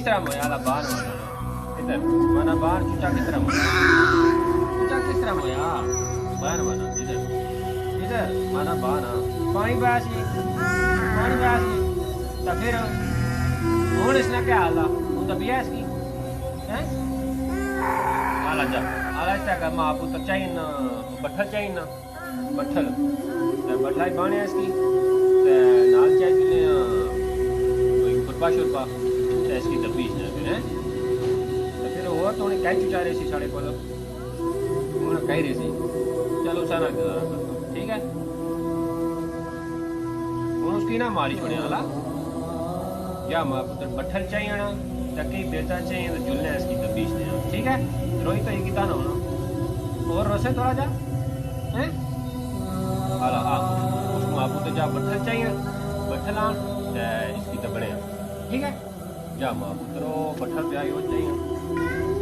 तरह मोया बाहर इधर माना बाहर चूचा किस तरह मोया चूचा किस तरह मोया बाहर माना इधर इधर माना बाहर पानी पाया तो फिर हूँ इसने क्या हाल हूँ तो पिया इसकी हैं आला जा आला इस तरह माँ पुत्र चाहिए ना बट्ठल चाहिए ना बट्ठल बट्ठला ही बाने इसकी नाल चाहिए कोई खुरपा शुरपा इसकी तफीश ने फिर है तो फिर और तो उन्हें कह चुचा रहे सी साढ़े को उन्हें कह रहे सी चलो सारा ठीक है हूँ उसकी ना मालिश होने वाला या माँ पुत्र बट्ठल चाहिए ना टकी बेटा चाहिए तो जुलने इसकी तफीश ने ठीक है रोहित तो ये किता ना होना और रोसे थोड़ा जा हैं हाला उस माँ पुत्र जा बट्ठल चाहिए बट्ठल इसकी तो बने ठीक है जा माँ पुत्रो बट्ठल प्याई हो चाहिए